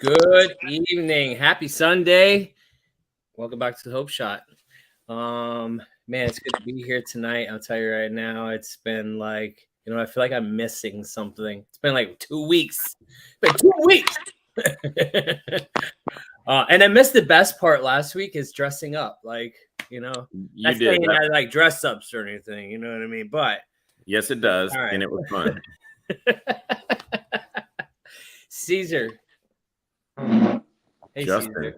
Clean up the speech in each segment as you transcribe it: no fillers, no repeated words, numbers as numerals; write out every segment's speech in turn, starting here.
Good evening. Happy Sunday. Welcome back to the Hope Shot. Man, it's good to be here tonight. I'll tell you right now, it's been like, I feel like I'm missing something. It's been like 2 weeks. It's been 2 weeks. And I missed the best part last week is dressing up. Like, You that's did saying that. I like dress ups or anything. You know what I mean? But Yes, it does, all right. and it was fun. Caesar. Hey, Justin. Caesar.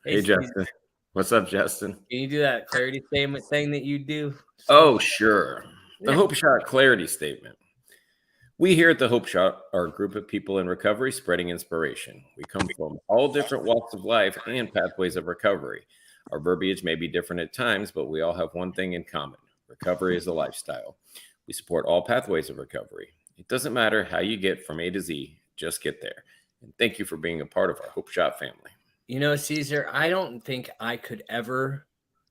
Hey, Caesar. Justin. What's up, Justin? Can you do that clarity statement thing that you do? Oh, sure. The Yeah. Hope Shot clarity statement. We here at the Hope Shot are a group of people in recovery spreading inspiration. We come from all different walks of life and pathways of recovery. Our verbiage may be different at times, but we all have one thing in common. Recovery is a lifestyle. We support all pathways of recovery. It doesn't matter how you get from A to Z, just get there. And thank you for being a part of our Hope Shot family. Caesar, I don't think I could ever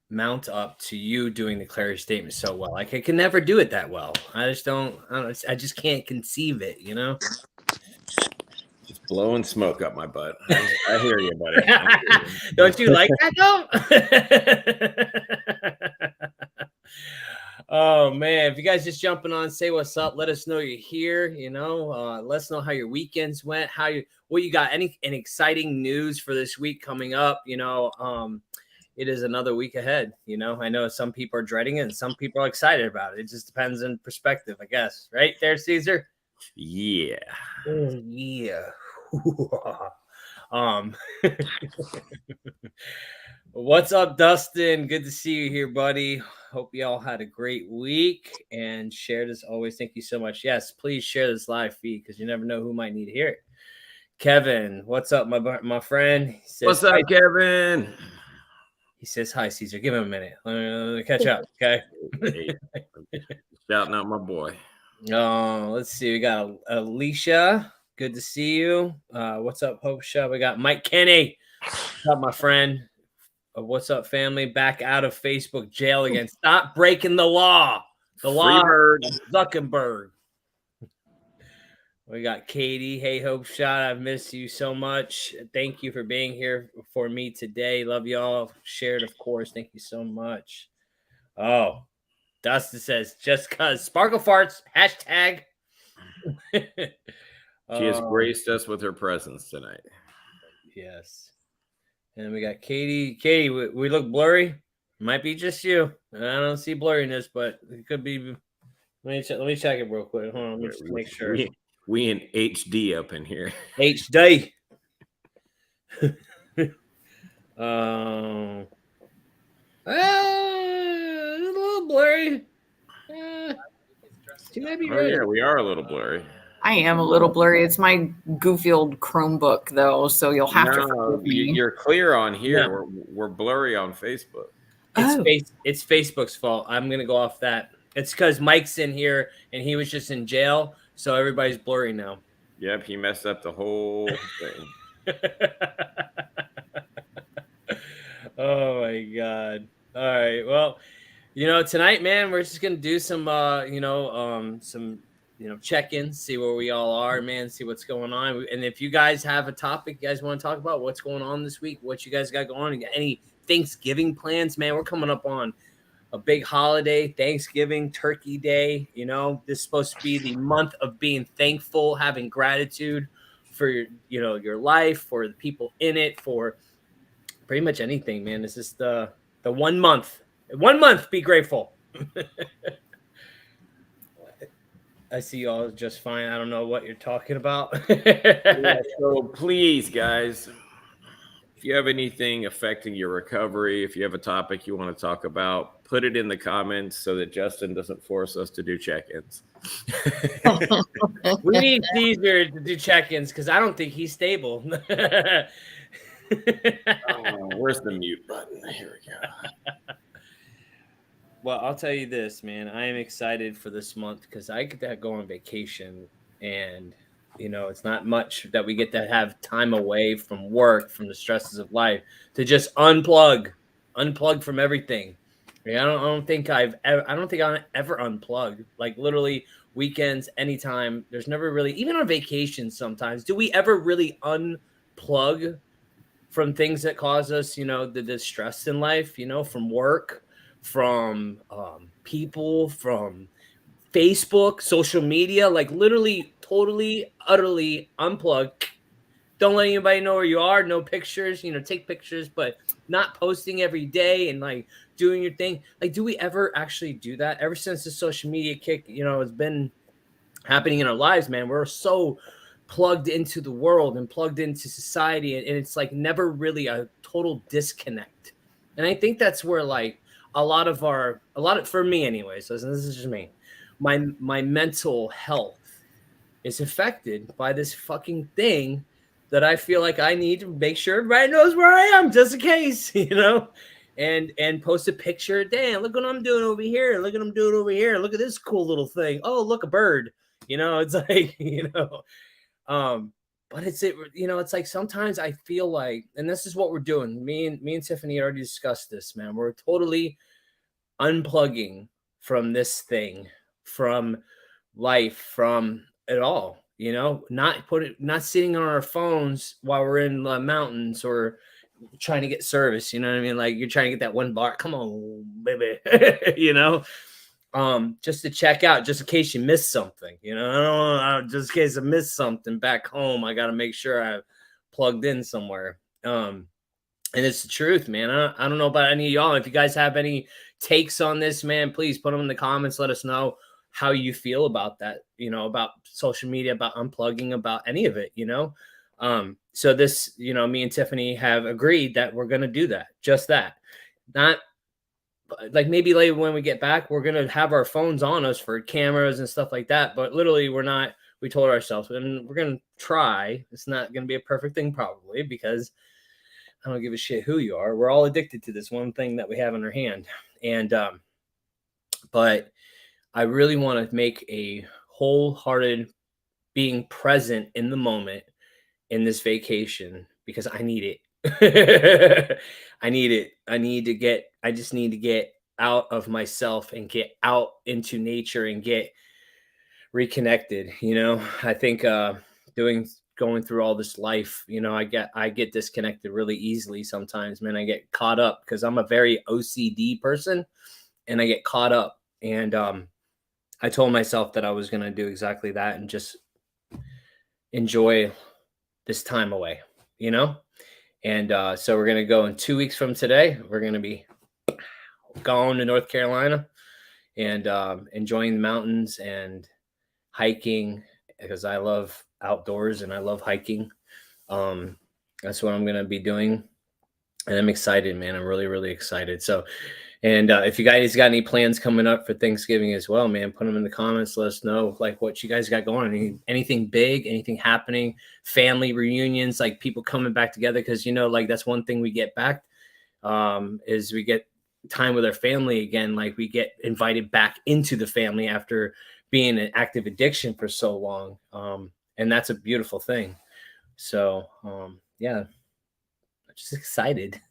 mount up to you doing the clarity statement so well. Like I can never do it that well. I just don't. I just can't conceive it. Just blowing smoke up my butt. I hear you, buddy. Don't you like that though? Oh man, if you guys just jumping on, say what's up. Let us know you're here. Let us know how your weekends went. What you got? Any exciting news for this week coming up? It is another week ahead. I know some people are dreading it and some people are excited about it. It just depends on perspective, I guess. Right there, Caesar? Yeah. Yeah. What's up, Dustin? Good to see you here, buddy. Hope you all had a great week and shared as always. Thank you so much. Yes, please share this live feed because you never know who might need to hear it. Kevin, what's up, my friend? What's up, Kevin? He says hi, Caesar. Give him a minute. Let me catch up, okay? Hey, shouting out my boy. Let's see. We got Alicia. Good to see you. What's up, Hope Shop? We got Mike Kenny. What's up, my friend? What's up, family? Back out of Facebook jail again. Stop breaking the law. The law of Zuckerberg. We got Katie. Hey, Hope Shot. I've missed you so much. Thank you for being here for me today. Love y'all. Shared, of course. Thank you so much. Oh, Dustin says, just cause Sparkle Farts, hashtag. She has graced us with her presence tonight. Yes. And we got Katie. Katie, we look blurry. Might be just you. I don't see blurriness, but it could be. Let me check it real quick. Hold on, let me just make sure. We in HD up in here. HD. A little blurry. She might be right. Yeah, we are a little blurry. I am a little blurry. It's my goofy old Chromebook, though, so you'll have to forgive me. You're clear on here. Yeah. We're blurry on Facebook. It's Facebook's fault. I'm going to go off that. It's because Mike's in here, and he was just in jail, so everybody's blurry now. Yep, he messed up the whole thing. Oh, my God. All right, well, tonight, man, we're just going to do some, check-ins, see where we all are, man, see what's going on. And if you guys have a topic you guys want to talk about, what's going on this week, what you guys got going on, you got any Thanksgiving plans, man, we're coming up on a big holiday, Thanksgiving, Turkey Day. This is supposed to be the month of being thankful, having gratitude for your life, for the people in it, for pretty much anything, man. This is the 1 month. 1 month, be grateful. I see y'all just fine. I don't know what you're talking about. So please, guys, if you have anything affecting your recovery, if you have a topic you want to talk about, put it in the comments so that Justin doesn't force us to do check-ins. We need Caesar to do check-ins because I don't think he's stable. Where's the mute button? Here we go. Well, I'll tell you this, man. I am excited for this month because I get to go on vacation, and it's not much that we get to have time away from work, from the stresses of life, to just unplug from everything. I don't think I've ever unplugged. Like literally weekends, anytime. There's never really, even on vacation sometimes, do we ever really unplug from things that cause us, the distress in life, from work, from people, from Facebook, social media, like literally, totally, utterly unplug. Don't let anybody know where you are. No pictures, take pictures, but not posting every day and like doing your thing. Like, do we ever actually do that? Ever since the social media kick, has been happening in our lives, man, we're so plugged into the world and plugged into society. And it's like never really a total disconnect. And I think that's where like a lot of for me anyways, this is just me, my mental health is affected by this fucking thing that I feel like I need to make sure everybody knows where I am just in case, and post a picture. Damn, look what I'm doing over here. Look what I'm doing over here. Look at this cool little thing. Oh, look, a bird. It's like, but it's like sometimes I feel like, and this is what we're doing. Me and Tiffany already discussed this, man. We're totally unplugging from this thing, from life, from it all, not sitting on our phones while we're in the mountains or trying to get service. You know what I mean? Like you're trying to get that one bar. Come on, baby. Just to check out, just in case you missed something, I don't just in case I missed something back home. I got to make sure I plugged in somewhere. And it's the truth, man. I don't know about any of y'all. If you guys have any takes on this, man, please put them in the comments. Let us know how you feel about that, about social media, about unplugging, about any of it, So this, me and Tiffany have agreed that we're going to do that, just that. Not like maybe later when we get back, we're going to have our phones on us for cameras and stuff like that. But literally we told ourselves, and we're going to try. It's not going to be a perfect thing probably because I don't give a shit who you are. We're all addicted to this one thing that we have in our hand. And, but I really want to make a wholehearted being present in the moment in this vacation because I need it. I need it. I just need to get out of myself and get out into nature and get reconnected. I think going through all this life, I get disconnected really easily sometimes, man. I get caught up because I'm a very OCD person and I get caught up. And I told myself that I was going to do exactly that and just enjoy this time away, And so we're going to go in 2 weeks from today. We're going to be going to North Carolina and enjoying the mountains and hiking because I love outdoors and I love hiking. That's what I'm going to be doing. And I'm excited, man. I'm really, really excited. So, and if you guys got any plans coming up for Thanksgiving as well, man, put them in the comments. Let us know like what you guys got going on. Anything big, anything happening, family reunions, like people coming back together. Because, like that's one thing we get back is we get time with our family again. Like we get invited back into the family after being an active addiction for so long. And that's a beautiful thing. So, yeah, I'm just excited.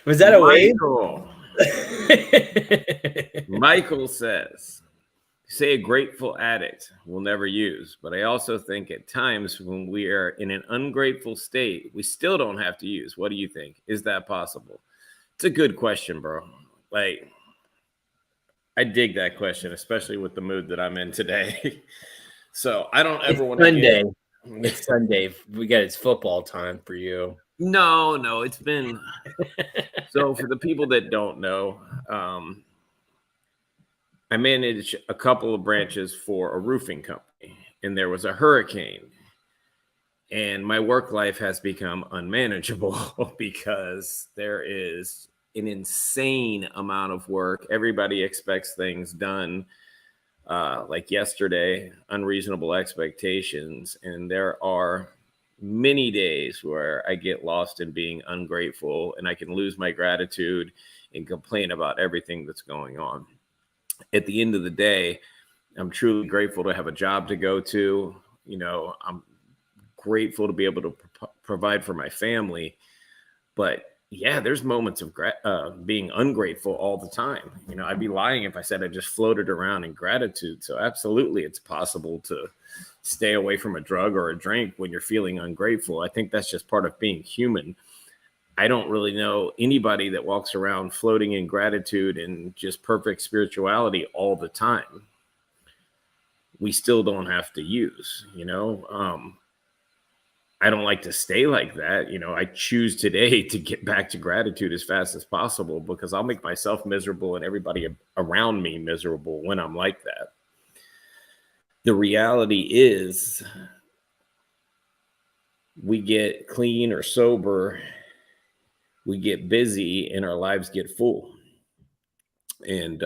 Was that a Michael? Michael says, say a grateful addict will never use, but I also think at times when we are in an ungrateful state, we still don't have to use. What do you think? Is that possible? It's a good question, bro. Like, I dig that question, especially with the mood that I'm in today. So I don't ever want to. Sunday. It's Sunday. It's football time for you. No, it's been. So for the people that don't know, I manage a couple of branches for a roofing company, and there was a hurricane, and my work life has become unmanageable because there is an insane amount of work. Everybody expects things done. Like yesterday, unreasonable expectations. And there are many days where I get lost in being ungrateful and I can lose my gratitude and complain about everything that's going on. At the end of the day, I'm truly grateful to have a job to go to. I'm grateful to be able to provide for my family. But yeah, there's moments of being ungrateful all the time. You know, I'd be lying if I said I just floated around in gratitude. So absolutely, it's possible to stay away from a drug or a drink when you're feeling ungrateful. I think that's just part of being human. I don't really know anybody that walks around floating in gratitude and just perfect spirituality all the time. We still don't have to use, you know. I don't like to stay like that. You know, I choose today to get back to gratitude as fast as possible because I'll make myself miserable and everybody around me miserable when I'm like that. The reality is we get clean or sober, we get busy, and our lives get full. And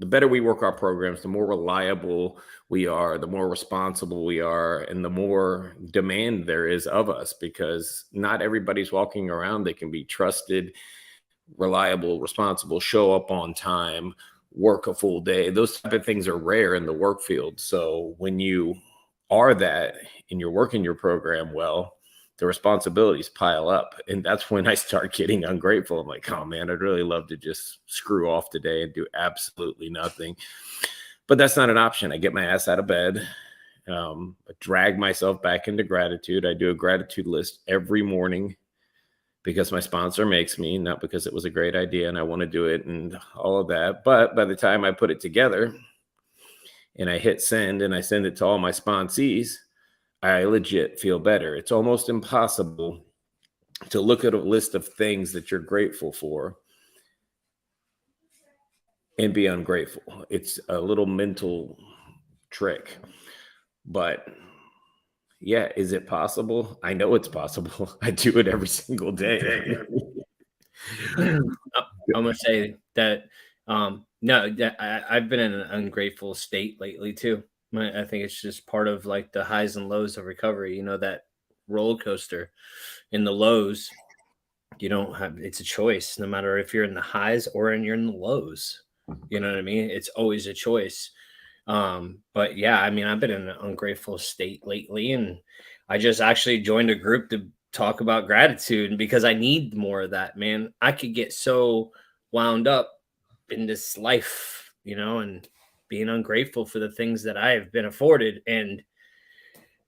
the better we work our programs, the more reliable we are, the more responsible we are, and the more demand there is of us, because not everybody's walking around that can be trusted, reliable, responsible, show up on time, work a full day. Those type of things are rare in the work field. So when you are that and you're working your program well, the responsibilities pile up. And that's when I start getting ungrateful. I'm like, oh man, I'd really love to just screw off today and do absolutely nothing. But that's not an option. I get my ass out of bed, drag myself back into gratitude. I do a gratitude list every morning because my sponsor makes me, not because it was a great idea and I want to do it and all of that. But by the time I put it together and I hit send and I send it to all my sponsees, I legit feel better. It's almost impossible to look at a list of things that you're grateful for and be ungrateful. It's a little mental trick. But yeah, is it possible? I know it's possible. I do it every single day. I'm gonna say that no, I've been in an ungrateful state lately too. I think it's just part of like the highs and lows of recovery. You know, that roller coaster. In the lows, you don't have, it's a choice, no matter if you're in the highs or you're in the lows. You know what I mean? It's always a choice. But yeah, I mean, I've been in an ungrateful state lately, and I just actually joined a group to talk about gratitude because I need more of that, man. I could get so wound up in this life, you know, and being ungrateful for the things that I have been afforded and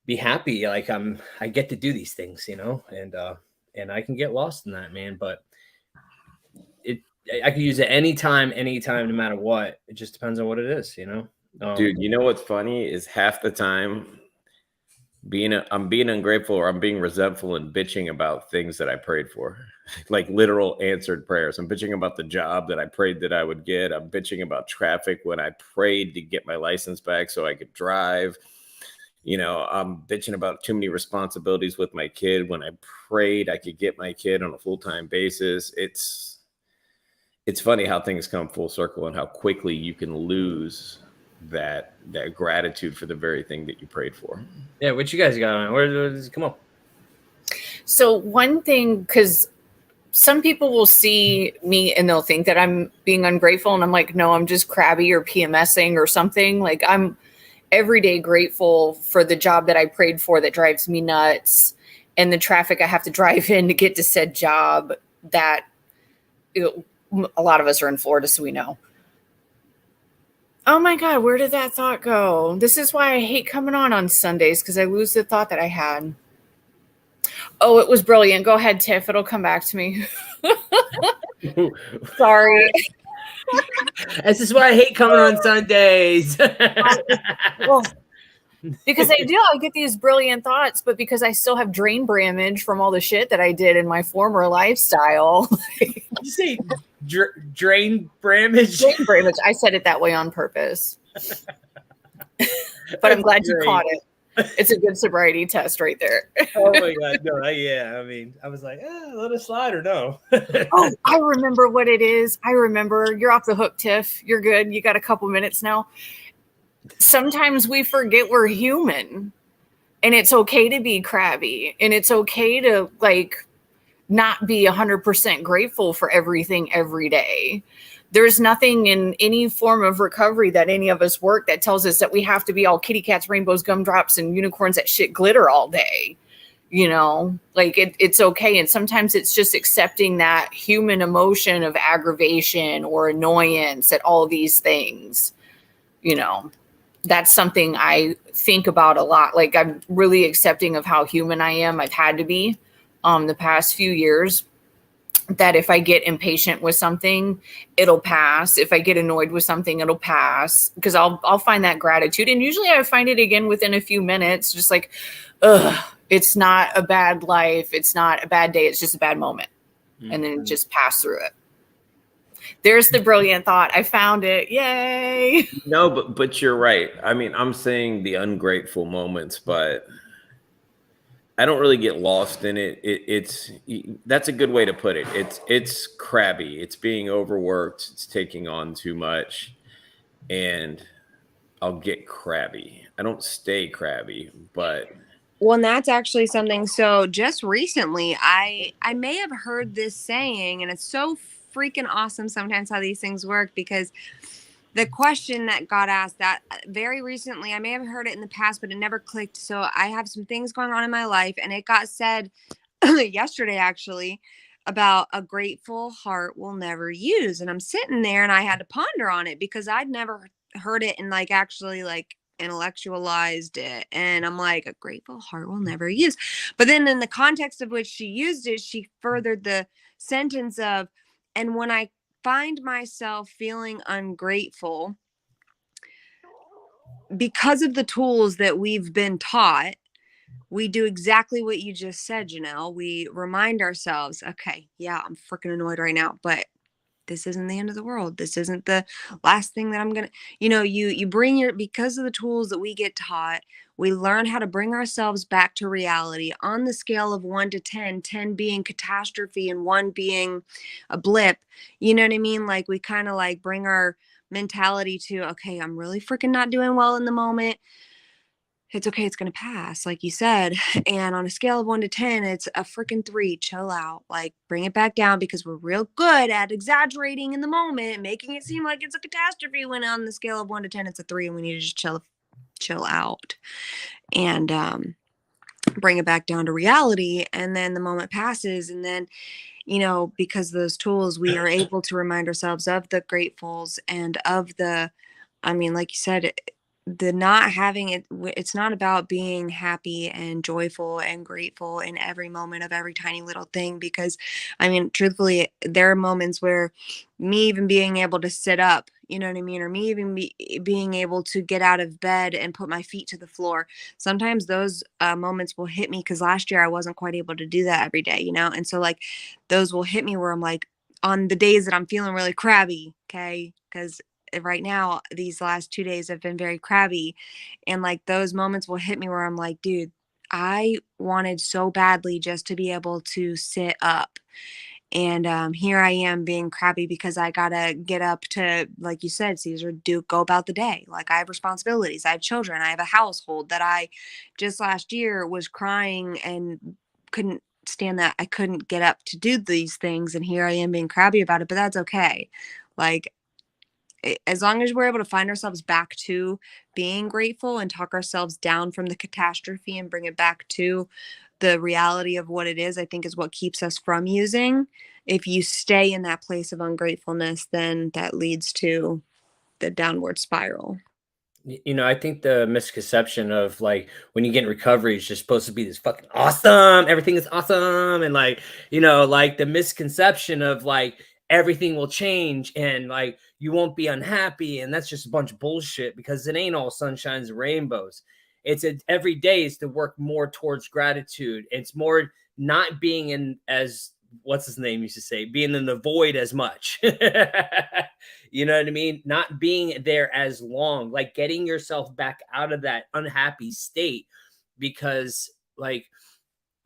be happy. Like I get to do these things, you know, and I can get lost in that, man. But I can use it anytime, no matter what. It just depends on what it is, you know? Dude, you know what's funny is half the time I'm being ungrateful or I'm being resentful and bitching about things that I prayed for, like literal answered prayers. I'm bitching about the job that I prayed that I would get. I'm bitching about traffic when I prayed to get my license back so I could drive. You know, I'm bitching about too many responsibilities with my kid when I prayed I could get my kid on a full-time basis. It's funny how things come full circle and how quickly you can lose that gratitude for the very thing that you prayed for. Yeah, what you guys got on? Where does it come up? So one thing, because some people will see me and they'll think that I'm being ungrateful, and I'm like, no, I'm just crabby or PMSing or something. Like, I'm every day grateful for the job that I prayed for that drives me nuts, and the traffic I have to drive in to get to said job. That a lot of us are in Florida, so we know. Oh my God, where did that thought go? This is why I hate coming on Sundays, because I lose the thought that I had. Oh, it was brilliant. Go ahead, Tiff. It'll come back to me. Sorry. This is why I hate coming on Sundays. Well, because I get these brilliant thoughts, but because I still have drain damage from all the shit that I did in my former lifestyle. Did you say drain damage? Drain damage. I said it that way on purpose. But I'm glad you caught it. It's a good sobriety test right there. Oh my God. No, yeah. I mean, I was like, let it slide or no. Oh, I remember what it is. I remember. You're off the hook, Tiff. You're good. You got a couple minutes now. Sometimes we forget we're human, and it's okay to be crabby, and it's okay to like not be 100% grateful for everything every day. There's nothing in any form of recovery that any of us work that tells us that we have to be all kitty cats, rainbows, gumdrops, and unicorns that shit glitter all day. you know, like it's okay. And sometimes it's just accepting that human emotion of aggravation or annoyance at all these things, you know. That's something I think about a lot. Like, I'm really accepting of how human I am. I've had to be the past few years, that if I get impatient with something, it'll pass. If I get annoyed with something, it'll pass, because I'll find that gratitude. And usually I find it again within a few minutes, just like, it's not a bad life. It's not a bad day. It's just a bad moment. Mm-hmm. And then just pass through it. There's the brilliant thought. I found it. Yay. No, but you're right. I mean, I'm saying the ungrateful moments, but I don't really get lost in it. It's that's a good way to put it. It's crabby. It's being overworked. It's taking on too much, and I'll get crabby. I don't stay crabby, but well, and that's actually something. So just recently, I may have heard this saying, and it's so freaking awesome sometimes how these things work, because the question that got asked that very recently, I may have heard it in the past, but it never clicked. So I have some things going on in my life, and it got said yesterday, actually, about a grateful heart will never use. And I'm sitting there and I had to ponder on it, because I'd never heard it and like actually like intellectualized it. And I'm like, a grateful heart will never use. But then in the context of which she used it, she furthered the sentence of, and when I find myself feeling ungrateful because of the tools that we've been taught, we do exactly what you just said, Janelle. We remind ourselves, okay, yeah, I'm freaking annoyed right now, but this isn't the end of the world. This isn't the last thing that I'm going to, you bring your, because of the tools that we get taught, we learn how to bring ourselves back to reality on the scale of 1 to 10, 10 being catastrophe and 1 being a blip. You know what I mean? Like, we kind of like bring our mentality to, okay, I'm really freaking not doing well in the moment. It's okay. It's going to pass, like you said. And on a scale of 1 to 10, it's a freaking 3. Chill out. Like, bring it back down, because we're real good at exaggerating in the moment, making it seem like it's a catastrophe, when on the scale of 1 to 10, it's a 3, and we need to just chill out and bring it back down to reality. And then the moment passes, and then, because of those tools, we are able to remind ourselves of the gratefuls and of the, I mean, like you said, the not having it, it's not about being happy and joyful and grateful in every moment of every tiny little thing, because I mean, truthfully, there are moments where me even being able to sit up, you know what I mean, or me even being able to get out of bed and put my feet to the floor, sometimes those moments will hit me, because last year I wasn't quite able to do that every day, and so like those will hit me where I'm like, on the days that I'm feeling really crabby, okay, because right now these last 2 days have been very crabby, and like those moments will hit me where I'm like, dude, I wanted so badly just to be able to sit up, and here I am being crabby because I gotta get up to, like you said, Caesar, go about the day. Like, I have responsibilities, I have children, I have a household that I just last year was crying and couldn't stand that I couldn't get up to do these things, and here I am being crabby about it. But that's okay. Like, as long as we're able to find ourselves back to being grateful and talk ourselves down from the catastrophe and bring it back to the reality of what it is, I think is what keeps us from using. If you stay in that place of ungratefulness, then that leads to the downward spiral. I think the misconception of like when you get in recovery, it's just supposed to be this fucking awesome, everything is awesome, and like, like the misconception of like everything will change and like you won't be unhappy, and that's just a bunch of bullshit, because it ain't all sunshines and rainbows. It's every day is to work more towards gratitude. It's more not being in, as what's his name used to say, being in the void as much. You know what I mean? Not being there as long, like getting yourself back out of that unhappy state, because like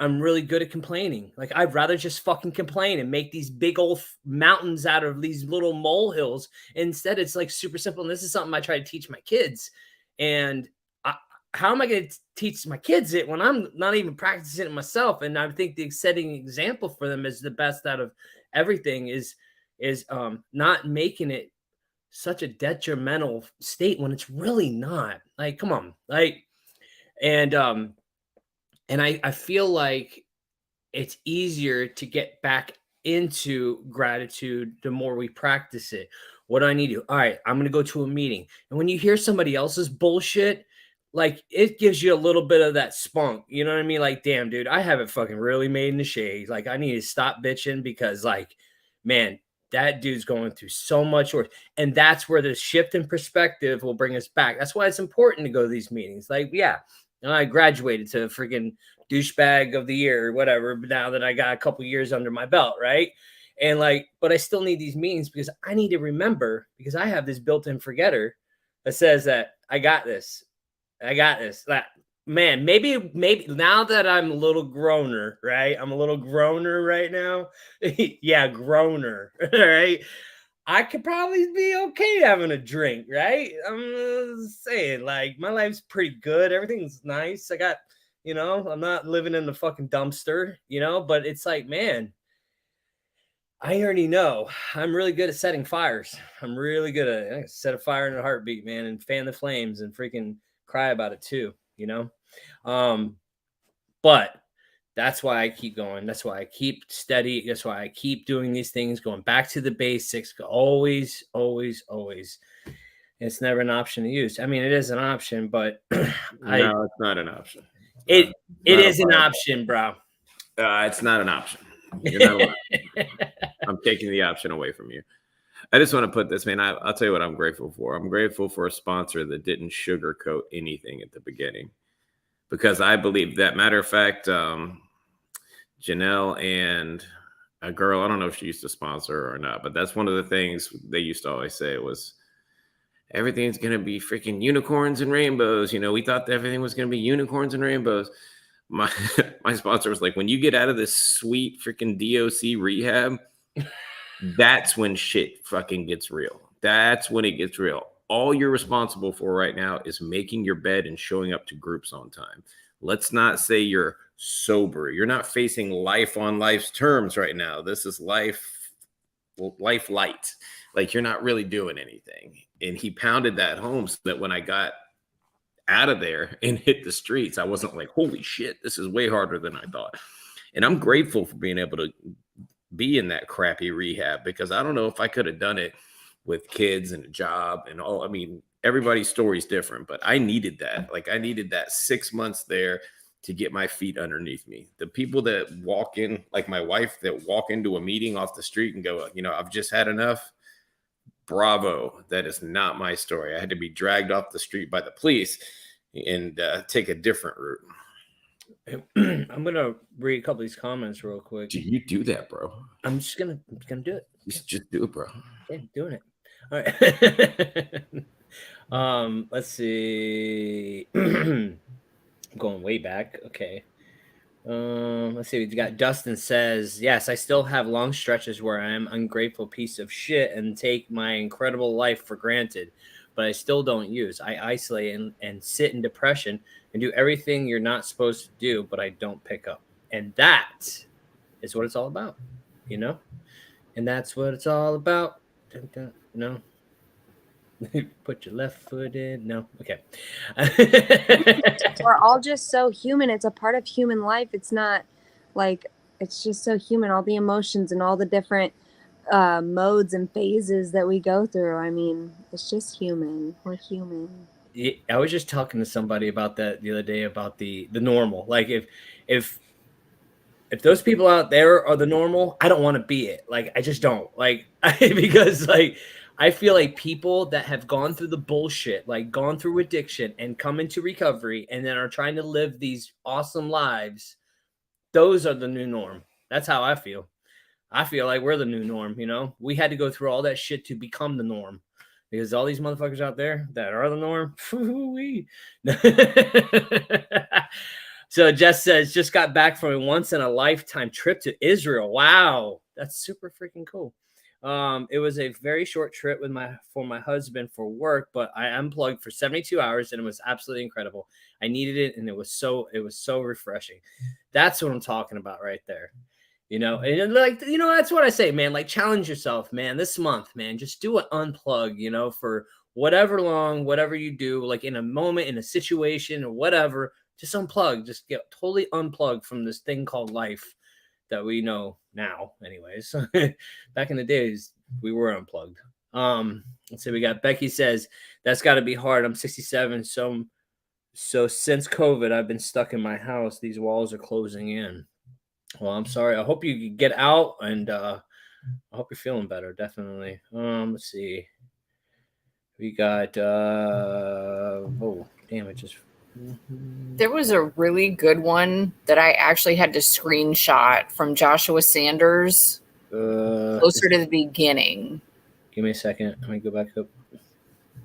I'm really good at complaining. Like, I'd rather just fucking complain and make these big old mountains out of these little molehills. Instead, it's like super simple. And this is something I try to teach my kids. And how am I going to teach my kids it when I'm not even practicing it myself? And I think the setting example for them is the best out of everything is not making it such a detrimental state when it's really not. Like, come on. Like, and And I feel like it's easier to get back into gratitude the more we practice it. What do I need to do? All right, I'm going to go to a meeting. And when you hear somebody else's bullshit, like it gives you a little bit of that spunk. You know what I mean? Like, damn, dude, I have it fucking really made in the shade. Like, I need to stop bitching because, like, man, that dude's going through so much worse. And that's where the shift in perspective will bring us back. That's why it's important to go to these meetings. Like, yeah, I graduated to freaking douchebag of the year or whatever, but now that I got a couple years under my belt, right? And like, but I still need these meetings because I need to remember, because I have this built-in forgetter that says that I got this. That, man, maybe now that I'm a little groaner, right? I'm a little groaner right now. Yeah, groaner, right? I could probably be okay having a drink, right? I'm saying, like, my life's pretty good. Everything's nice. I got, I'm not living in the fucking dumpster, but it's like, man, I already know I'm really good at setting fires. I'm really good at I set a fire in a heartbeat, man, and fan the flames and freaking cry about it too, But that's why I keep going. That's why I keep steady. That's why I keep doing these things, going back to the basics. Always, always, always. It's never an option to use. I mean, it is an option, but No, it's not an option. It is an option, bro. It's not an option. You're not allowed. I'm taking the option away from you. I just want to put this, man. I'll tell you what I'm grateful for. I'm grateful for a sponsor that didn't sugarcoat anything at the beginning, because I believe that. Matter of fact, Janelle and a girl, I don't know if she used to sponsor her or not, but that's one of the things they used to always say was, everything's going to be freaking unicorns and rainbows. We thought that everything was going to be unicorns and rainbows. My sponsor was like, when you get out of this sweet freaking DOC rehab, that's when shit fucking gets real. That's when it gets real. All you're responsible for right now is making your bed and showing up to groups on time. Let's not say you're sober. You're not facing life on life's terms right now. This is life light. Like, you're not really doing anything. And he pounded that home so that when I got out of there and hit the streets, I wasn't like, holy shit, this is way harder than I thought. And I'm grateful for being able to be in that crappy rehab, because I don't know if I could have done it with kids and a job and all. I mean, everybody's story is different, but I needed that. Like, I needed that 6 months there to get my feet underneath me. The people that walk in, like my wife, that walk into a meeting off the street and go, I've just had enough. Bravo. That is not my story. I had to be dragged off the street by the police and take a different route. I'm gonna read a couple of these comments real quick. Do you do that, bro? I'm gonna do it. Just do it, bro. Yeah, doing it. All right. Let's see. I'm going way back. Okay. Let's see. We got Dustin says, yes, I still have long stretches where I am ungrateful piece of shit and take my incredible life for granted, but I still don't use. I isolate and sit in depression and do everything you're not supposed to do, but I don't pick up. And that is what it's all about, And that's what it's all about. No. Put your left foot in. No. Okay. We're all just so human. It's a part of human life. It's not like, it's just so human. All the emotions and all the different modes and phases that we go through. I mean, it's just human. We're human. I was just talking to somebody about that the other day, about the normal. Like, if those people out there are the normal, I don't want to be it. Like, I just don't. Like, because like, I feel like people that have gone through the bullshit, like gone through addiction and come into recovery and then are trying to live these awesome lives, those are the new norm. That's how I feel. I feel like we're the new norm, We had to go through all that shit to become the norm, because all these motherfuckers out there that are the norm. So Jess says, just got back from a once-in-a-lifetime trip to Israel. Wow, that's super freaking cool. It was a very short trip for my husband for work, but I unplugged for 72 hours and it was absolutely incredible. I needed it, and it was so refreshing. That's what I'm talking about right there. And like, that's what I say, man. Like, challenge yourself, man. This month, man, just do an unplug, for whatever long, whatever you do, like in a moment, in a situation or whatever, Just unplug. Just get totally unplugged from this thing called life that we know now. Anyways, back in the days, we were unplugged. Let's see. We got Becky says that's got to be hard. I'm 67. So since COVID, I've been stuck in my house. These walls are closing in. Well, I'm sorry. I hope you get out, and I hope you're feeling better. Definitely. Let's see. We got oh damn it, just There was a really good one that I actually had to screenshot from Joshua Sanders closer to the beginning. Give me a second. Let me go back up.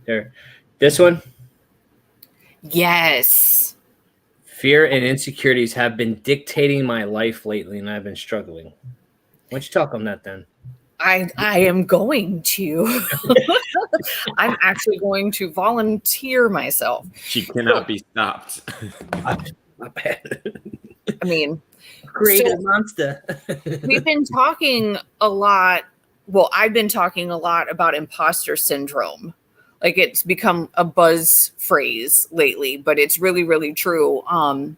There. This one. Yes. Fear and insecurities have been dictating my life lately, and I've been struggling. Why don't you talk on that then? I am going to. I'm actually going to volunteer myself. She cannot be stopped. Not bad. I mean, Creative monster. we've been talking a lot. Well, I've been talking a lot about imposter syndrome. Like, it's become a buzz phrase lately, but it's really, really true. And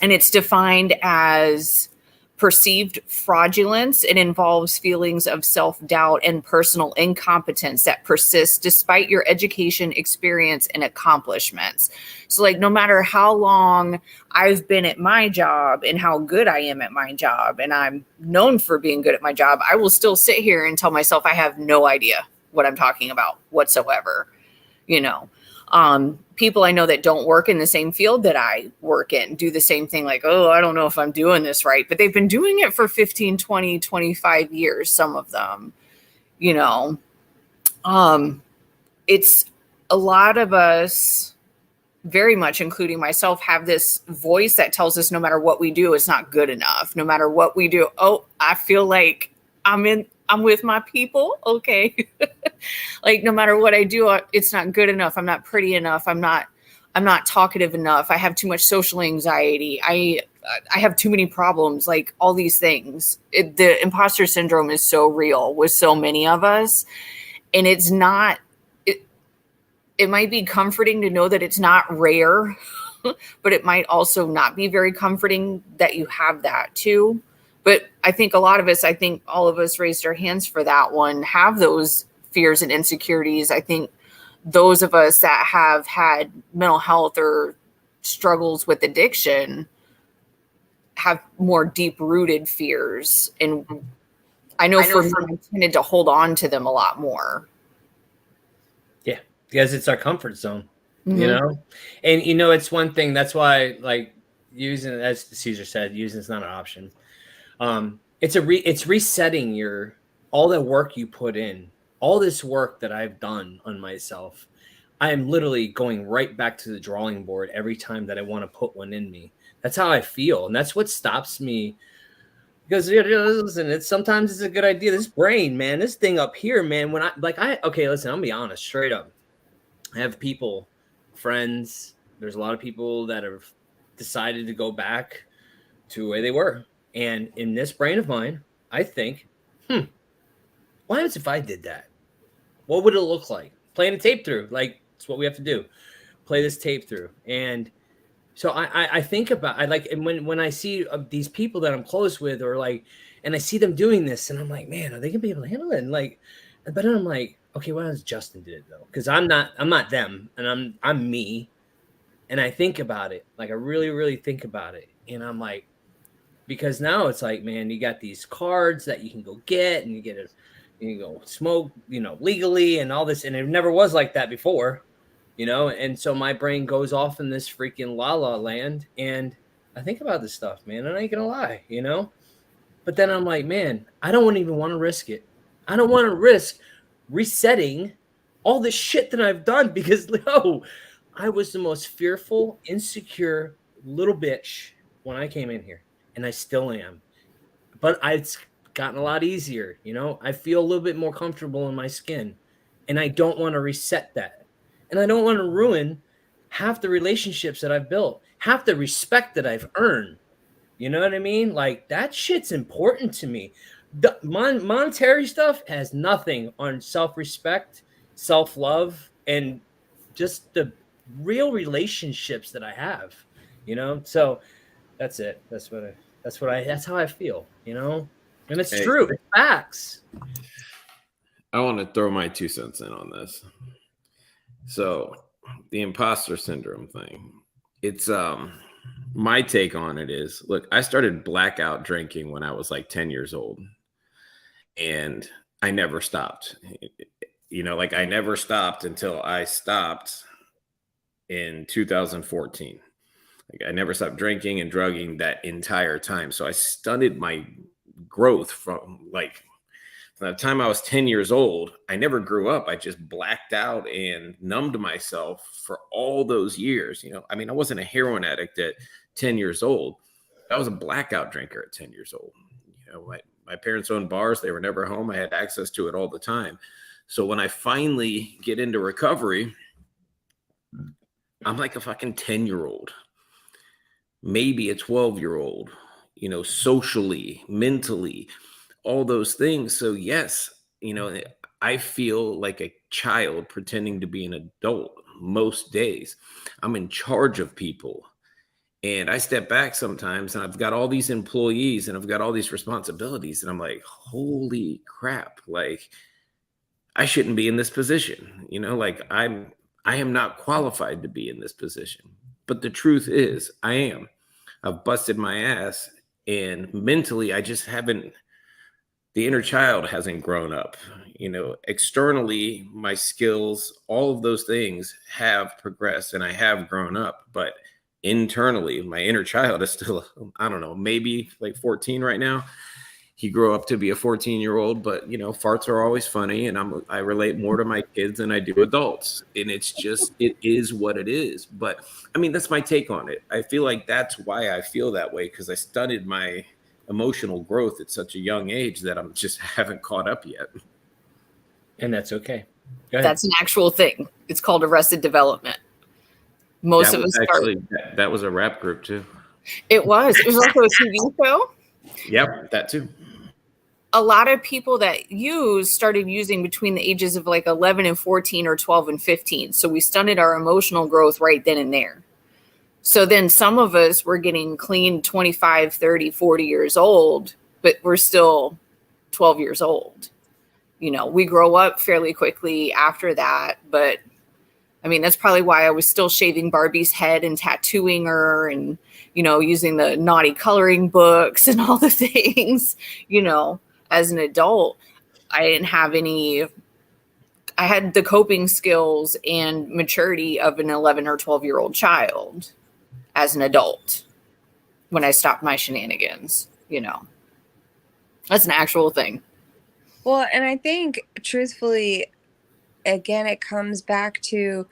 it's defined as perceived fraudulence. It involves feelings of self-doubt and personal incompetence that persist despite your education, experience, and accomplishments. So, like, no matter how long I've been at my job and how good I am at my job, and I'm known for being good at my job, I will still sit here and tell myself I have no idea what I'm talking about whatsoever. You know, people I know that don't work in the same field that I work in do the same thing. Like, oh, I don't know if I'm doing this right, but they've been doing it for 15, 20, 25 years. Some of them, you know, it's a lot of us, very much including myself, have this voice that tells us no matter what we do, it's not good enough. No matter what we do. Oh, I feel like I'm with my people. Okay. Like, no matter what I do, it's not good enough. I'm not pretty enough. I'm not talkative enough. I have too much social anxiety. I have too many problems, like all these things. The imposter syndrome is so real with so many of us. And it's not, it might be comforting to know that it's not rare, but it might also not be very comforting that you have that too. But I think a lot of us, I think all of us raised our hands for that one, have those fears and insecurities. I think those of us that have had mental health or struggles with addiction have more deep-rooted fears. And I know for me, I tended to hold on to them a lot more. Yeah, because it's our comfort zone, you know? And, you know, it's one thing. That's why, like, using, as Caesar said, using is not an option. It's resetting all the work you put in, all this work that I've done on myself. I am literally going right back to the drawing board every time that I want to put one in me. That's how I feel. And that's what stops me, because listen, sometimes it's a good idea. This brain, man, this thing up here, man, okay, listen, I'll be honest, straight up. I have people, friends, there's a lot of people that have decided to go back to the way they were. And in this brain of mine, I think, what happens if I did that? What would it look like? Playing a tape through, like, it's what we have to do. Play this tape through. And so I think about, and when I see these people that I'm close with, or like, and I see them doing this, and I'm like, man, are they gonna be able to handle it? And like, but then I'm like, okay, what else Justin did it though? Because I'm not them, and I'm me. And I think about it, like, I really, really think about it. And I'm like, because now it's like, man, you got these cards that you can go get, and you can go smoke, you know, legally and all this. And it never was like that before, you know? And so my brain goes off in this freaking la land. And I think about this stuff, man. And I ain't gonna lie, you know? But then I'm like, man, I don't even want to risk it. I don't want to risk resetting all the shit that I've done, because I was the most fearful, insecure little bitch when I came in here. And I still am, but it's gotten a lot easier. You know, I feel a little bit more comfortable in my skin, and I don't want to reset that. And I don't want to ruin half the relationships that I've built, half the respect that I've earned. You know what I mean? Like, that shit's important to me. The monetary stuff has nothing on self-respect, self-love, and just the real relationships that I have. you know? So that's it. That's how I feel, you know? And it's Hey. true. It's facts. I want to throw my 2 cents in on this. So the imposter syndrome thing, it's my take on it is, look, I started blackout drinking when I was like 10 years old, and I never stopped. You know, like I never stopped until I stopped in 2014. Like I never stopped drinking and drugging that entire time. So I stunted my growth from the time I was 10 years old. I never grew up. I just blacked out and numbed myself for all those years. You know, I mean, I wasn't a heroin addict at 10 years old. I was a blackout drinker at 10 years old. You know, my parents owned bars. They were never home. I had access to it all the time. So when I finally get into recovery, I'm like a fucking 10-year-old, maybe a 12-year-old, you know, socially, mentally, all those things. So yes, you know, I feel like a child pretending to be an adult most days. I'm in charge of people. And I step back sometimes and I've got all these employees and I've got all these responsibilities. And I'm like, holy crap. Like, I shouldn't be in this position. You know, like I am not qualified to be in this position. But the truth is, I am. I've busted my ass, and mentally, I just haven't. The inner child hasn't grown up. You know, externally, my skills, all of those things have progressed, and I have grown up. But internally, my inner child is still, I don't know, maybe like 14 right now. He grew up to be a 14-year-old, but you know, farts are always funny, and I relate more to my kids than I do adults. And it's just, it is what it is. But I mean, that's my take on it. I feel like that's why I feel that way, because I studied my emotional growth at such a young age that I'm just haven't caught up yet. And that's okay. Go ahead. That's an actual thing. It's called Arrested Development. Most of us that was a rap group too. It was also a TV show. Yep, that too. A lot of people that started using between the ages of like 11 and 14 or 12 and 15. So we stunted our emotional growth right then and there. So then some of us were getting clean 25, 30, 40 years old, but we're still 12 years old. You know, we grow up fairly quickly after that. But I mean, that's probably why I was still shaving Barbie's head and tattooing her and, you know, using the naughty coloring books and all the things, you know. As an adult, I didn't have I had the coping skills and maturity of an 11 or 12-year-old child as an adult when I stopped my shenanigans, you know. That's an actual thing. Well, and I think truthfully, again, it comes back to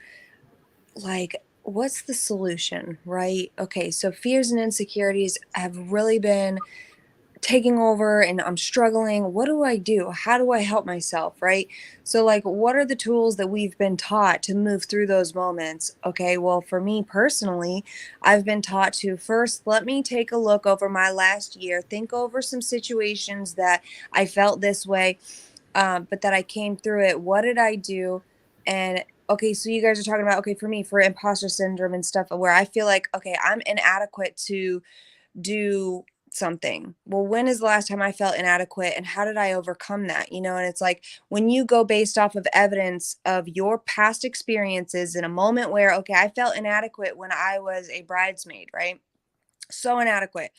like, what's the solution, right? Okay, so fears and insecurities have really been taking over and I'm struggling. What do I do? How do I help myself? Right. So like, what are the tools that we've been taught to move through those moments? Okay. Well, for me personally, I've been taught to first, let me take a look over my last year, think over some situations that I felt this way, but that I came through it. What did I do? And okay, so you guys are talking about, okay, for me, for imposter syndrome and stuff where I feel like, okay, I'm inadequate to do something. Well, when is the last time I felt inadequate and how did I overcome that? You know, and it's like when you go based off of evidence of your past experiences in a moment where, okay, I felt inadequate when I was a bridesmaid, right? So inadequate.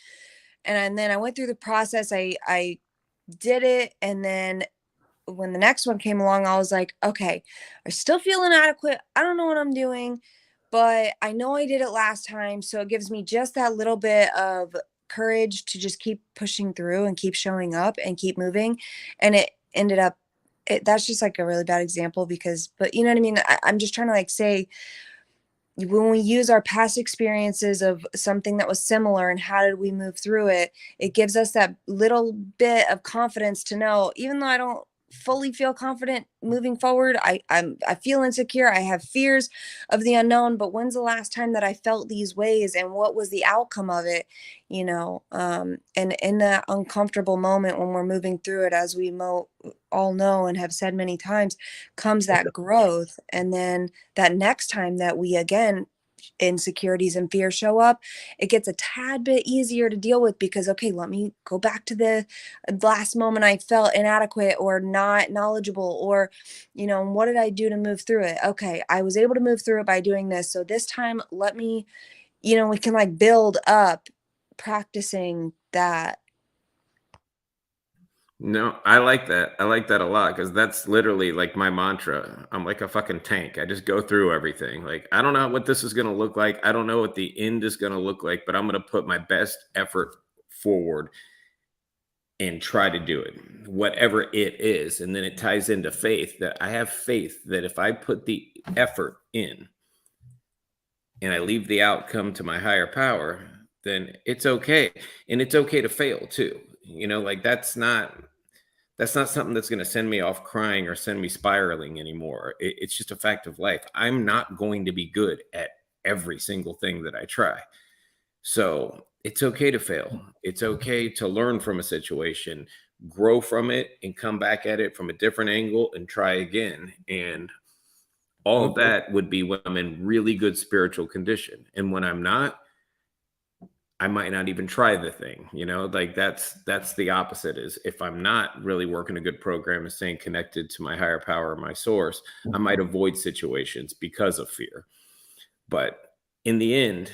And then I went through the process. I did it. And then when the next one came along, I was like, okay, I still feel inadequate. I don't know what I'm doing, but I know I did it last time. So it gives me just that little bit of courage to just keep pushing through and keep showing up and keep moving. And it ended up, that's just like a really bad example but you know what I mean? I'm just trying to like say, when we use our past experiences of something that was similar and how did we move through it, it gives us that little bit of confidence to know, even though I don't fully feel confident moving forward, I feel insecure, I have fears of the unknown, but when's the last time that I felt these ways and what was the outcome of it, you know? And in that uncomfortable moment when we're moving through it, as we all know and have said many times, comes that growth. And then that next time that we again insecurities and fear show up, it gets a tad bit easier to deal with because, okay, let me go back to the last moment I felt inadequate or not knowledgeable, or, what did I do to move through it? Okay, I was able to move through it by doing this. So this time, let me, we can like build up practicing that. No, I like that. I like that a lot because that's literally like my mantra. I'm like a fucking tank. I just go through everything. Like, I don't know what this is going to look like. I don't know what the end is going to look like, but I'm going to put my best effort forward and try to do it, whatever it is. And then it ties into faith, that I have faith that if I put the effort in and I leave the outcome to my higher power, then it's okay. And it's okay to fail too. Like that's not something that's going to send me off crying or send me spiraling anymore. It's just a fact of life. I'm not going to be good at every single thing that I try. So it's okay to fail. It's okay to learn from a situation, grow from it, and come back at it from a different angle and try again. And all of that would be when I'm in really good spiritual condition. And when I'm not, I might not even try the thing, like that's the opposite. Is if I'm not really working a good program and staying connected to my higher power, my source, I might avoid situations because of fear. But in the end,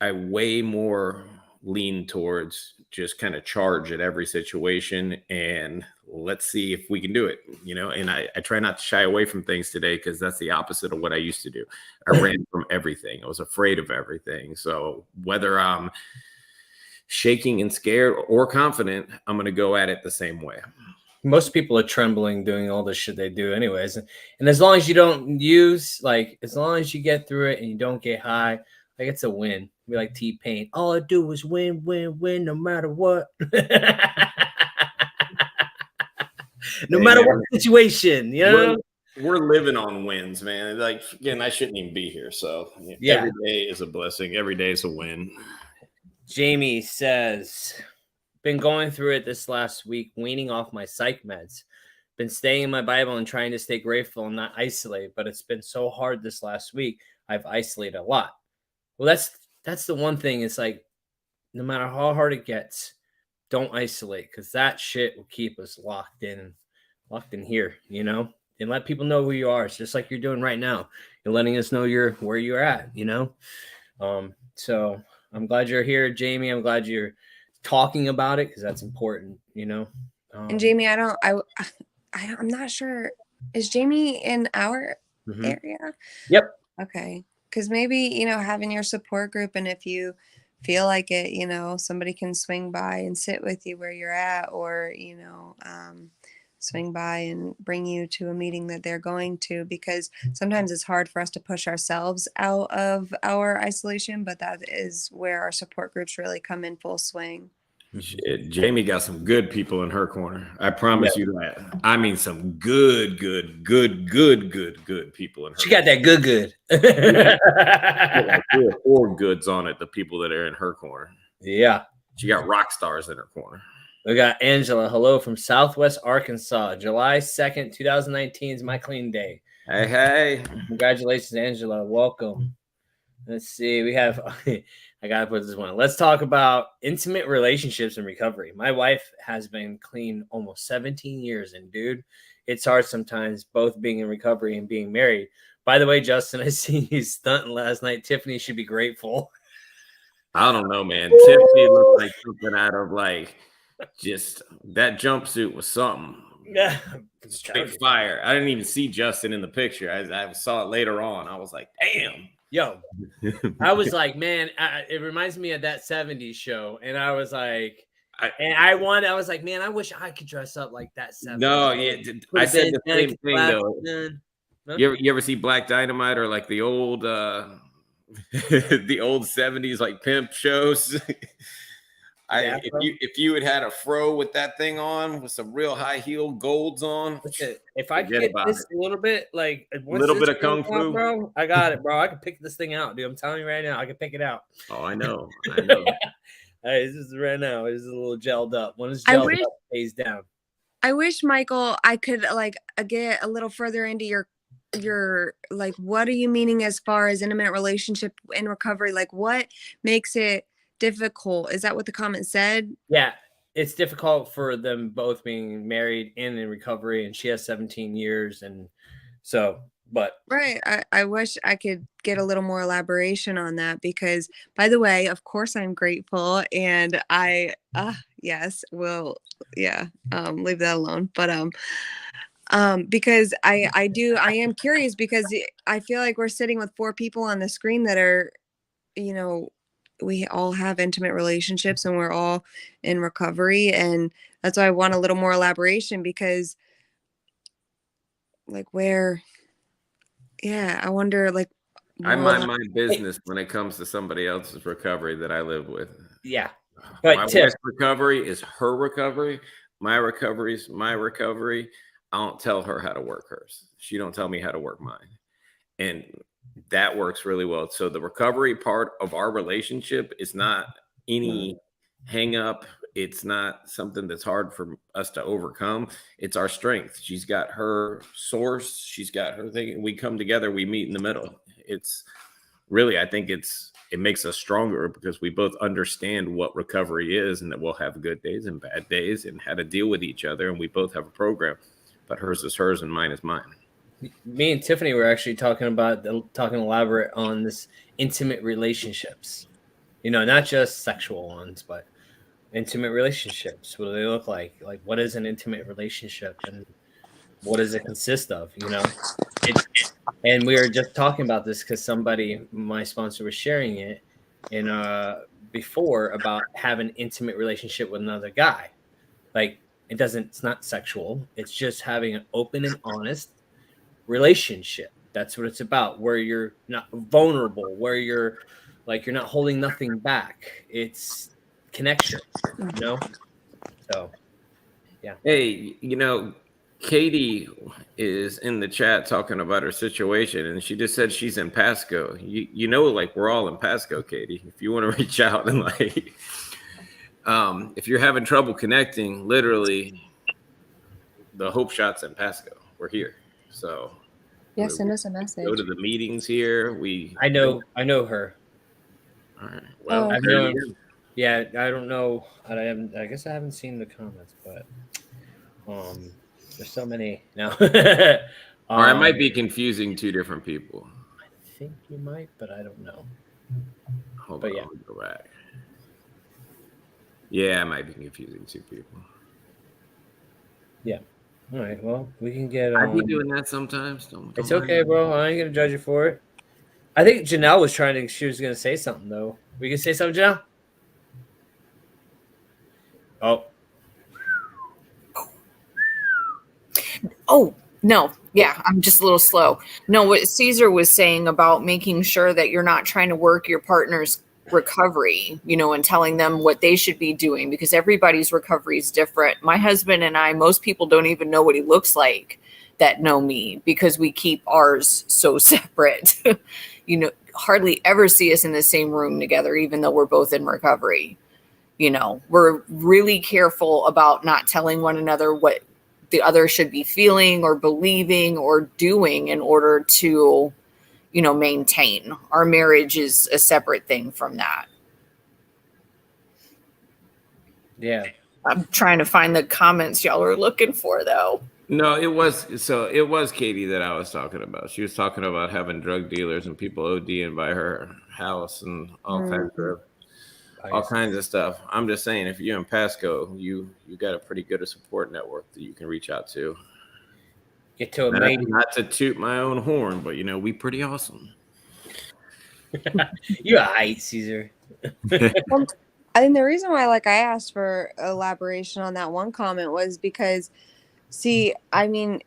I way more lean towards just kind of charge at every situation and let's see if we can do it, and I try not to shy away from things today because that's the opposite of what I used to do. I ran from everything. I was afraid of everything. So whether I'm shaking and scared or confident, I'm going to go at it the same way. Most people are trembling doing all this shit they do anyways. And as long as you don't use, as long as you get through it and you don't get high, it's a win. Be like T-Pain. All I do is win, win, win, no matter what. No matter what situation, We're living on wins, man. Like, again, I shouldn't even be here. So every day is a blessing. Every day is a win. Jamie says, been going through it this last week, weaning off my psych meds. Been staying in my Bible and trying to stay grateful and not isolate, but it's been so hard this last week. I've isolated a lot. Well, that's the one thing. It's like, no matter how hard it gets, don't isolate, because that shit will keep us locked in here, and let people know who you are. It's just like you're doing right now. You're letting us know where you're at, So I'm glad you're here, Jamie. I'm glad you're talking about it because that's important, And Jamie, I'm not sure. Is Jamie in our area? Yep. Okay. Because maybe, having your support group, and if you feel like it, somebody can swing by and sit with you where you're at, or, swing by and bring you to a meeting that they're going to, because sometimes it's hard for us to push ourselves out of our isolation, but that is where our support groups really come in full swing. Shit, Jamie got some good people in her corner. I promise you that. I mean, some good people in her. She got that good. Like 3 or 4 goods on it. The people that are in her corner. Yeah, she got rock stars in her corner. We got Angela. Hello from Southwest Arkansas. July 2nd, 2019 is my clean day. Hey. Congratulations, Angela. Welcome. Let's see. We have, I got to put this one. Let's talk about intimate relationships and recovery. My wife has been clean almost 17 years. And dude, it's hard sometimes both being in recovery and being married. By the way, Justin, I seen you stunting last night. Tiffany should be grateful. I don't know, man. Tiffany looked like something out of just that jumpsuit was something. Yeah, straight fire. I didn't even see Justin in the picture. I saw it later on. I was like, damn. Yo, I was like, man, it reminds me of that 70s show. And I was like, I was like, man, I wish I could dress up like that 70s. No, yeah. I said the same thing, though. Huh? You ever see Black Dynamite or the old the old 70s pimp shows? If you had a fro with that thing on, with some real high heel golds on, if I could get this a little bit, a little bit of kung fu, bro, I got it, bro. I can pick this thing out, dude. I'm telling you right now, I can pick it out. Oh, I know. This is right now. It's a little gelled up. When it's gelled up, it pays down. I wish, Michael, I could get a little further into your your like, what are you meaning as far as intimate relationship in recovery? Like, what makes it difficult? Is that what the comment said? Yeah, it's difficult for them both being married and in recovery, and she has 17 years, and so, but Right. I wish I could get a little more elaboration on that because, by the way, of course I'm grateful and yes, will, yeah, leave that alone. But, because I am curious because I feel like we're sitting with 4 people on the screen that are, you know, we all have intimate relationships and we're all in recovery. And that's why I want a little more elaboration because, like, where, yeah, I wonder, like, I more mind my business when it comes to somebody else's recovery that I live with. yeah. My But Tiff, wife's recovery is her recovery. My recovery is my recovery. I don't tell her how to work hers. She don't tell me how to work mine. And that works really well. So the recovery part of our relationship is not any hang up. It's not something that's hard for us to overcome. It's our strength. She's got her source. She's got her thing. We come together, we meet in the middle. It's really, I think it makes us stronger because we both understand what recovery is and that we'll have good days and bad days and how to deal with each other. And we both have a program, but hers is hers and mine is mine. me and Tiffany were actually talking elaborate on this intimate relationships. You know, not just sexual ones, but intimate relationships. What do they look like? Like, what is an intimate relationship, and what does it consist of? You know, and we were just talking about this because my sponsor, was sharing it in before about having an intimate relationship with another guy. Like, it's not sexual. It's just having an open and honest relationship. That's what it's about, where you're not vulnerable, where you're not holding nothing back. It's connection, you know? So, yeah. Hey, Katie is in the chat talking about her situation, and she just said she's in Pasco. Like we're all in Pasco, Katie. If you want to reach out and if you're having trouble connecting, literally, the Hope Shot's in Pasco. We're here, so yeah, send us a message. Go to the meetings here. I know her. All right. Well, yeah, I don't know. I guess I haven't seen the comments, but there's so many now. Or I might be confusing two different people. I think you might, but I don't know. Hold on, let me go back. Yeah, I might be confusing two people. Yeah. All right. Well, we can get. I be doing that sometimes. It's okay, bro. I ain't gonna judge you for it. I think Janelle was she was gonna say something though. We can say something, Janelle. Oh, no. Yeah, I'm just a little slow. No, what Caesar was saying about making sure that you're not trying to work your partner's recovery, and telling them what they should be doing because everybody's recovery is different. My husband and I, most people don't even know what he looks like that know me because we keep ours so separate. Hardly ever see us in the same room together, even though we're both in recovery. We're really careful about not telling one another what the other should be feeling or believing or doing in order to, maintain. Our marriage is a separate thing from that. Yeah. I'm trying to find the comments y'all are looking for, though. No, it was Katie that I was talking about. She was talking about having drug dealers and people ODing by her house and all kinds of stuff. I'm just saying, if you're in Pasco, you got a pretty good support network that you can reach out to. Get to a main. Not to toot my own horn, but we pretty awesome. You alright, Caesar. I think the reason why I asked for elaboration on that one comment was because, see, I mean,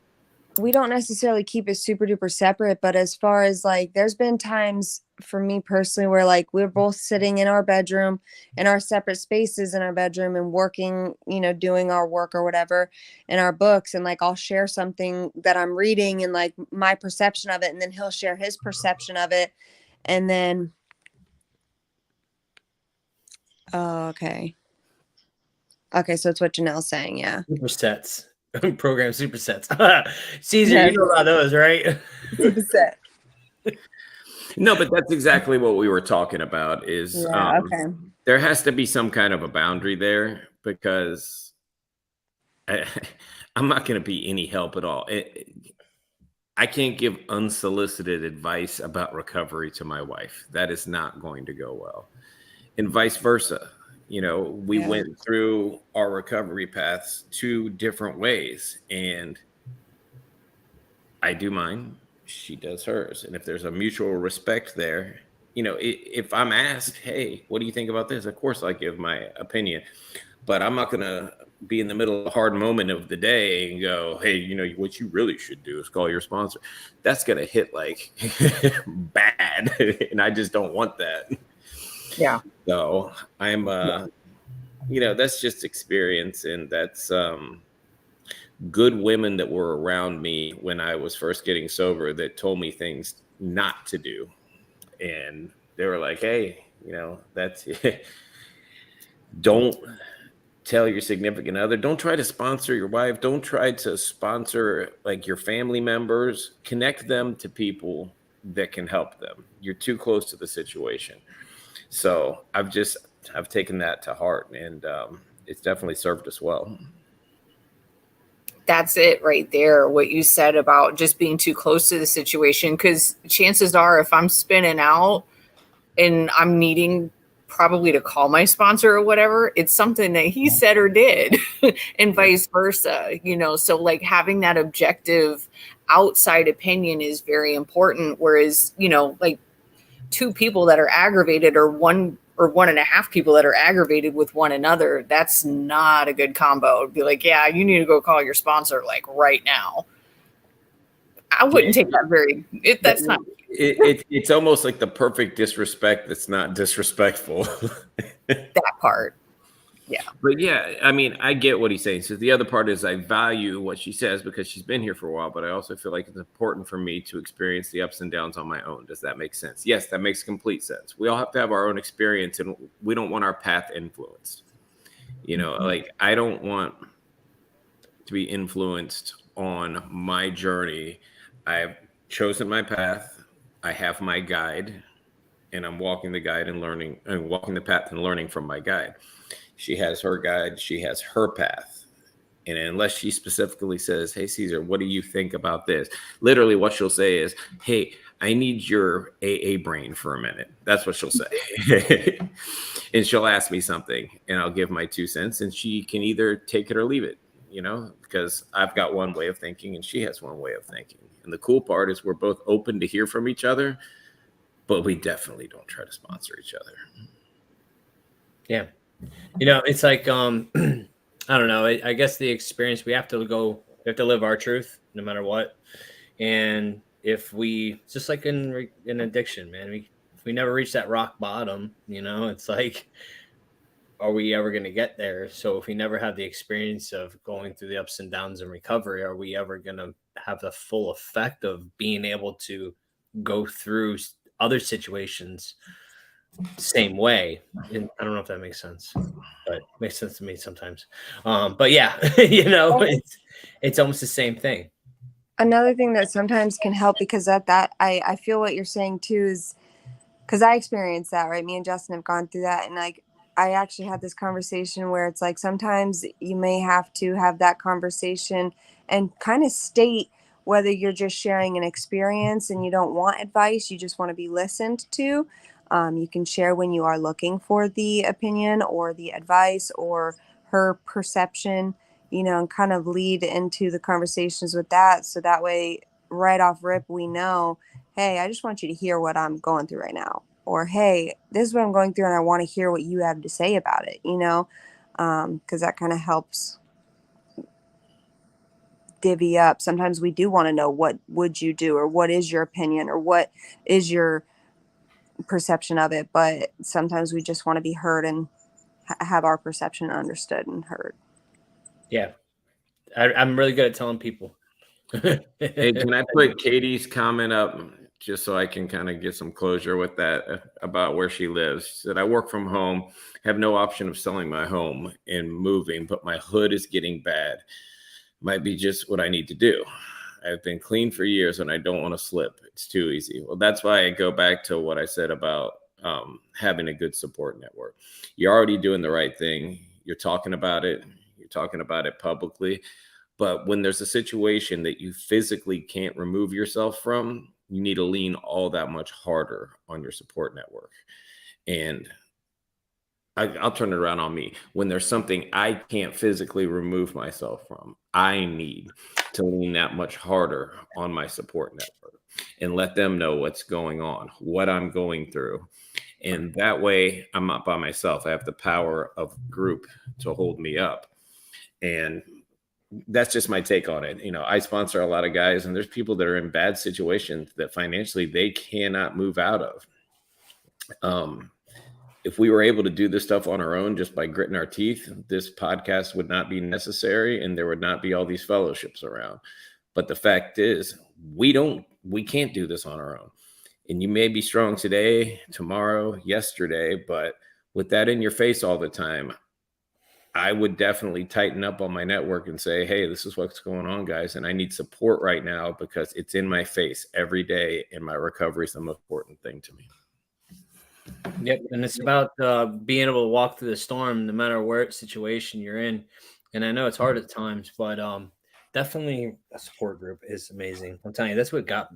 we don't necessarily keep it super duper separate, but as far as there's been times for me personally where we're both sitting in our bedroom in our separate spaces in our bedroom and working, doing our work or whatever in our books. And I'll share something that I'm reading and my perception of it. And then he'll share his perception of it. And then, oh, okay. Okay. So it's what Janelle's saying. Yeah. Supersets. Program supersets. Caesar, Yes. you know about those, right? Superset. No, but that's exactly what we were talking about is Yeah. Okay. there has to be some kind of a boundary there because I'm not going to be any help at all. I can't give unsolicited advice about recovery to my wife. That is not going to go well. And vice versa. You know, we Yeah. went through our recovery paths 2 different ways, and I do mine, she does hers. And if there's a mutual respect there, you know, if I'm asked, hey, what do you think about this? Of course, I give my opinion, but I'm not going to be in the middle of a hard moment of the day and go, hey, you know, what you really should do is call your sponsor. That's going to hit like bad. And I just don't want that. Yeah. So I'm, you know, that's just experience. And that's good women that were around me when I was first getting sober that told me things not to do. And they were like, hey, you know, that's don't tell your significant other, don't try to sponsor your wife, don't try to sponsor like your family members, connect them to people that can help them. You're too close to the situation. So I've taken that to heart, and it's definitely served us well. That's it right there. What you said about just being too close to the situation, because chances are if I'm spinning out and I'm needing probably to call my sponsor or whatever, it's something that he said or did and vice versa, you know? So like having that objective outside opinion is very important. Whereas, you know, like 2 people that are aggravated or 1 or 1.5 people that are aggravated with one another, that's not a good combo. It'd be like, yeah, you need to go call your sponsor like right now. I wouldn't take that that's not. It's almost like the perfect disrespect that's not disrespectful. That part. Yeah. But yeah, I mean, I get what he's saying. So the other part is I value what she says because she's been here for a while, but I also feel like it's important for me to experience the ups and downs on my own. Does that make sense? Yes, that makes complete sense. We all have to have our own experience, and we don't want our path influenced. You know, like I don't want to be influenced on my journey. I've chosen my path. I have my guide, and I'm walking the guide and learning, and walking the path and learning from my guide. She has her guide. She has her path. And unless she specifically says, hey, Caesar, what do you think about this? Literally what she'll say is, hey, I need your AA brain for a minute. That's what she'll say. And she'll ask me something and I'll give my 2 cents, and she can either take it or leave it, you know, because I've got one way of thinking and she has one way of thinking. And the cool part is we're both open to hear from each other, but we definitely don't try to sponsor each other. Yeah. You know, it's like, I don't know. I guess the experience, we have to live our truth no matter what. And if we, just like in addiction, man, if we never reach that rock bottom, you know, it's like, are we ever going to get there? So if we never have the experience of going through the ups and downs in recovery, are we ever going to have the full effect of being able to go through other situations same way? And I don't know if that makes sense, but it makes sense to me sometimes. But yeah, you know, it's almost the same thing. Another thing that sometimes can help, because I feel what you're saying too is because I experienced that, right? Me and Justin have gone through that, and like I actually had this conversation where it's like sometimes you may have to have that conversation and kind of state whether you're just sharing an experience and you don't want advice, you just want to be listened to. You can share when you are looking for the opinion or the advice or her perception, you know, and kind of lead into the conversations with that. So that way, right off rip, we know, hey, I just want you to hear what I'm going through right now. Or, hey, this is what I'm going through and I want to hear what you have to say about it, you know, because that kind of helps divvy up. Sometimes we do want to know, what would you do, or what is your opinion, or what is your perception of it, but sometimes we just want to be heard and have our perception understood and heard. Yeah, I'm really good at telling people. Hey, can I put Katie's comment up just so I can kind of get some closure with that about where she lives? She said, I work from home, have no option of selling my home and moving, but my hood is getting bad. might be just what I need to do. I've been clean for years and I don't want to slip. It's too easy. Well, that's why I go back to what I said about having a good support network. You're already doing the right thing. You're talking about it. You're talking about it publicly. But when there's a situation that you physically can't remove yourself from, you need to lean all that much harder on your support network. And I'll turn it around on me. When there's something I can't physically remove myself from, I need to lean that much harder on my support network and let them know what's going on, what I'm going through. And that way I'm not by myself. I have the power of group to hold me up. And that's just my take on it. You know, I sponsor a lot of guys, and there's people that are in bad situations that financially they cannot move out of. If we were able to do this stuff on our own, just by gritting our teeth, this podcast would not be necessary, and there would not be all these fellowships around. But the fact is, we can't do this on our own. And you may be strong today, tomorrow, yesterday, but with that in your face all the time, I would definitely tighten up on my network and say, hey, this is what's going on, guys. And I need support right now because it's in my face every day. And my recovery is the most important thing to me. Yep. And it's about being able to walk through the storm, no matter what situation you're in. And I know it's hard at times, but definitely a support group is amazing. I'm telling you, that's what got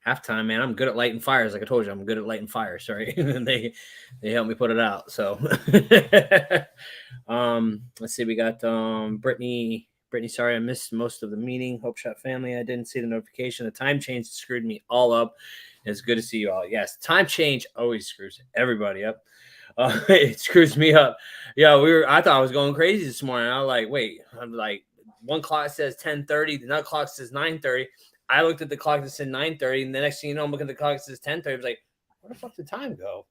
halftime, man. I'm good at lighting fires. Like I told you, I'm good at lighting fires. Sorry. And they helped me put it out. So let's see. We got Brittany, sorry, I missed most of the meeting. Hope Shot family. I didn't see the notification. The time change screwed me all up. It's good to see you all. Yes, time change always screws everybody up. It screws me up. Yeah, I thought I was going crazy this morning. I was like, wait, I'm like, one clock says 10:30, the another clock says 9:30. I looked at the clock that said 9:30, and the next thing you know, I'm looking at the clock that says 10:30. I was like, where the fuck did time go?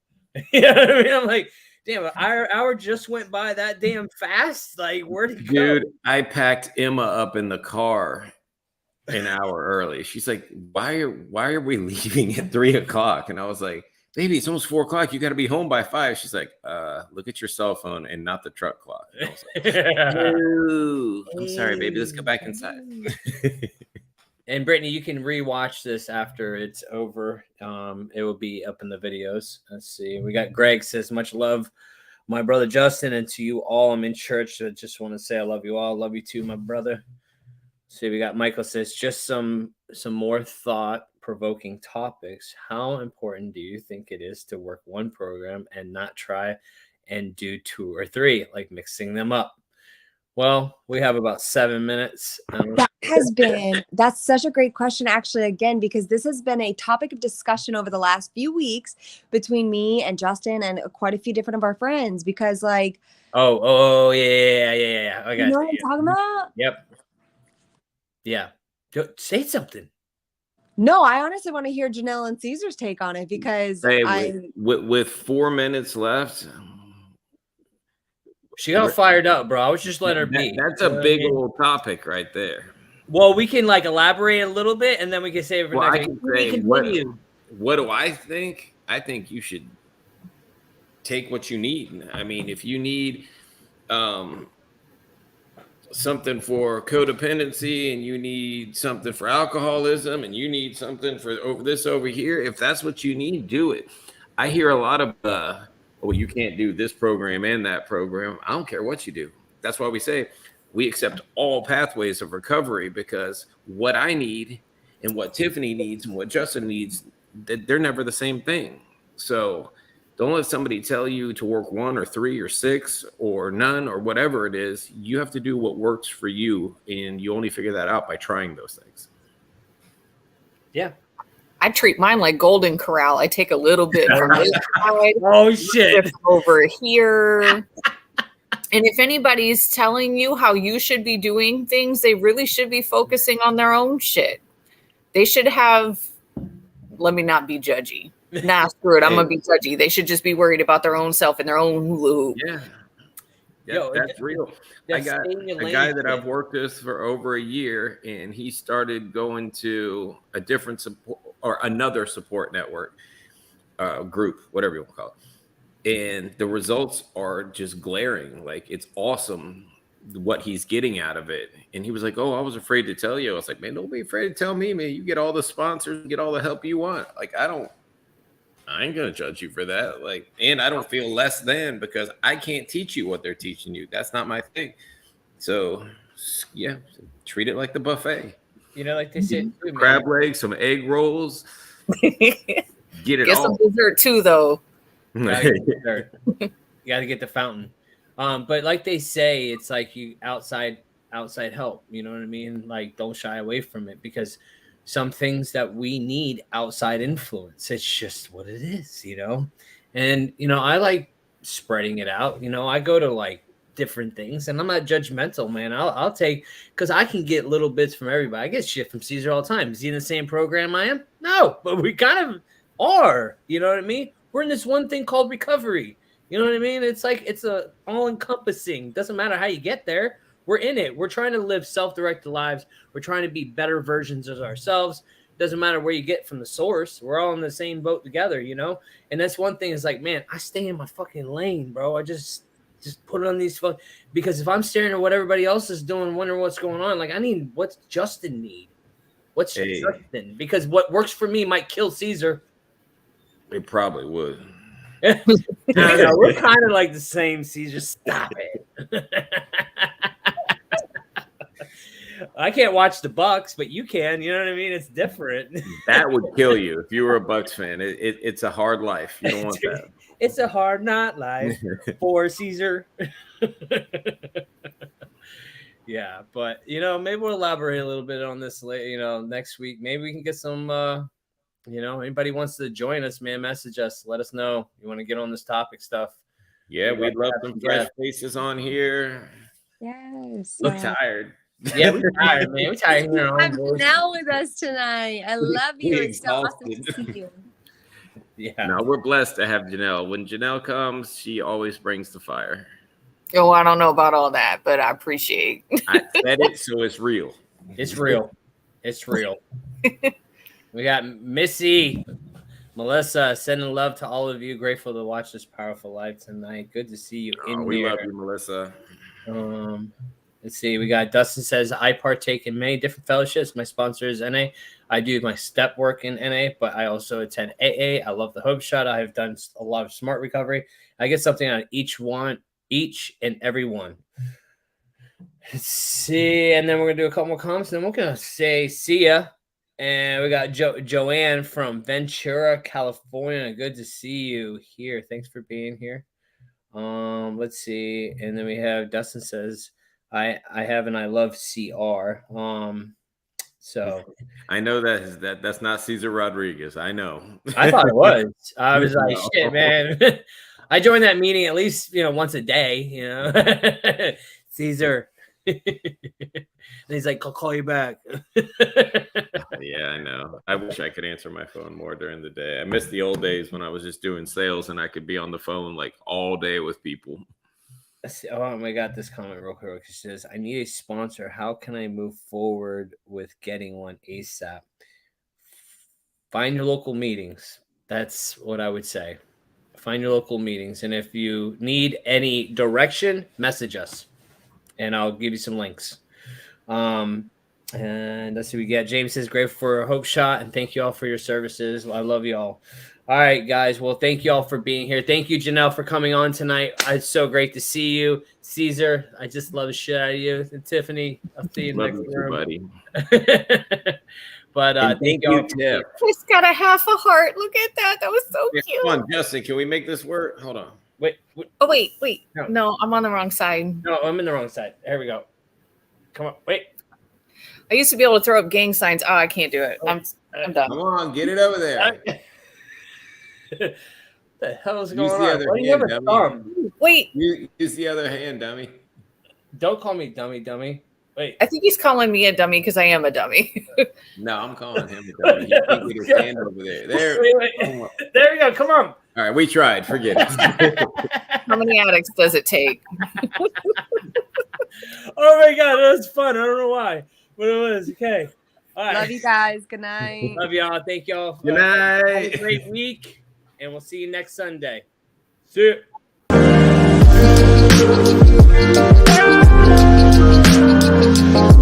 You know what I mean? I'm like, damn, our hour just went by that damn fast. Like, where'd it go? Dude, I packed Emma up in the car an hour early. She's like, why are we leaving at 3:00? And I was like, baby, it's almost 4:00. You got to be home by 5. She's like, look at your cell phone and not the truck clock. And I was like, I'm sorry, baby. Let's go back inside. And Brittany, you can rewatch this after it's over. It will be up in the videos. Let's see. We got Greg says, much love, my brother Justin, and to you all. I'm in church. So I just want to say I love you all. Love you too, my brother. See, we got Michael says, just some more thought-provoking topics. How important do you think it is to work one program and not try and do 2 or 3, like mixing them up? Well, we have about 7 minutes. That's such a great question, actually, again, because this has been a topic of discussion over the last few weeks between me and Justin and quite a few different of our friends, because like, yeah. I got you know what I'm talking about? Yep. Yeah. Say something. No, I honestly want to hear Janelle and Caesar's take on it because with 4 minutes left. She got fired up, bro. I was just letting her be. That's a big old topic right there. Well, we can like elaborate a little bit, and then we can save it for next week. What do I think? I think you should take what you need. I mean, if you need something for codependency, and you need something for alcoholism, and you need something for over here, if that's what you need, do it. I hear a lot of well, you can't do this program and that program. I don't care what you do. That's why we say we accept all pathways of recovery, because what I need and what Tiffany needs and what Justin needs, they're never the same thing. So don't let somebody tell you to work 1 or 3 or 6 or none or whatever it is. You have to do what works for you, and you only figure that out by trying those things. Yeah. I treat mine like Golden Corral. I take a little bit from this side. Oh, shit. Over here. And if anybody's telling you how you should be doing things, they really should be focusing on their own shit. They should have, let me not be judgy. Nah, screw it. I'm going to be judgy. They should just be worried about their own self and their own loop. Yeah. That's real. I got a guy that I've worked with for over a year, and he started going to a different support or another support network group, whatever you want to call it. And the results are just glaring. Like, it's awesome what he's getting out of it. And he was like, oh, I was afraid to tell you. I was like, man, don't be afraid to tell me, man. You get all the sponsors, get all the help you want. Like, I ain't gonna judge you for that. Like, and I don't feel less than because I can't teach you what they're teaching you. That's not my thing. So yeah, treat it like the buffet. You know, like they said, too, crab legs, some egg rolls. Get it Get all. some dessert too, though. You gotta get the fountain. But like they say, it's like you outside help. You know what I mean? Like, don't shy away from it because some things that we need outside influence. It's just what it is, you know. And you know, I like spreading it out. You know, I go to like different things, and I'm not judgmental, man. I'll take because I can get little bits from everybody. I get shit from Caesar all the time. Is he in the same program I am? No, but we kind of are. You know what I mean? We're in this one thing called recovery. You know what I mean? It's like it's a all-encompassing. Doesn't matter how you get there. We're in it. We're trying to live self-directed lives. We're trying to be better versions of ourselves. Doesn't matter where you get from the source. We're all in the same boat together, you know? And that's one thing is like, man, I stay in my fucking lane, bro. I just put it on these phone because if I'm staring at what everybody else is doing, wondering what's going on, like I need what's Justin need? What's Justin? Because what works for me might kill Caesar. It probably would. No, we're kind of like the same, Caesar. Stop it. I can't watch the Bucks, but you can. You know what I mean? It's different. That would kill you if you were a Bucks fan. It's a hard life. You don't want Dude, that. It's a hard not life for Caesar. Yeah, but you know, maybe we'll elaborate a little bit on this later. You know, next week. Maybe we can get some. You know, anybody wants to join us, man, message us. Let us know. You want to get on this topic stuff. Yeah, we'd love some fresh faces on here. Yes. Look tired. Yeah, we're tired, man. We're tired here. I'm Janelle with us tonight. I love you. It's so awesome to see you. Yeah. No, we're blessed to have Janelle. When Janelle comes, she always brings the fire. Oh, I don't know about all that, but I appreciate. I said it, so it's real. It's real. It's real. We got Missy, Melissa, sending love to all of you. Grateful to watch this powerful live tonight. Good to see you in we here. love you, Melissa. Let's see. We got Dustin says, I partake in many different fellowships. My sponsor is NA. I do my step work in NA, but I also attend AA. I love the Hope Shot. I have done a lot of smart recovery. I get something out of each and every one. Let's see. And then we're going to do a couple more comments. And then we're going to say, see ya. And we got Joanne from Ventura, California. Good to see you here. Thanks for being here. Let's see. And then we have Dustin says, I have and I love CR. So I know that's not Cesar Rodriguez. I know. I thought it was. I was like, shit, man. I joined that meeting at least, once a day, Caesar. And he's like, I'll call you back. Yeah, I know. I wish I could answer my phone more during the day. I miss the old days when I was just doing sales and I could be on the phone like all day with people. Oh, I got this comment real quick. It says, I need a sponsor. How can I move forward with getting one ASAP? Find your local meetings. That's what I would say. Find your local meetings. And if you need any direction, message us. And I'll give you some links. And let's see, we got James says, grateful for a Hope Shot, and thank you all for your services. I love you all. All right, guys. Well, thank you all for being here. Thank you, Janelle, for coming on tonight. It's so great to see you. Caesar, I just love the shit out of you. And Tiffany, I'll see you next room. Buddy. But thank you, Tiff. Just got a half a heart. Look at that. That was so cute. Come on, Justin. Can we make this work? Hold on. Wait. Oh, wait. No, I'm on the wrong side. No, I'm in the wrong side. Here we go. Come on. Wait. I used to be able to throw up gang signs. Oh, I can't do it. I'm done. Come on, get it over there. What the hell is Use going the on? other Why do you have a hand, thumb? Wait. Use the other hand, dummy. Don't call me dummy. Wait. I think he's calling me a dummy because I am a dummy. No, I'm calling him a dummy. He can't get his hand over there. There. Wait. There we go. Come on. All right, we tried. Forget it. How many addicts does it take? Oh my God, that was fun. I don't know why, but it was okay. All right. Love you guys. Good night. Love y'all. Thank y'all. Good night. Have a great week, and we'll see you next Sunday. See you. Bye.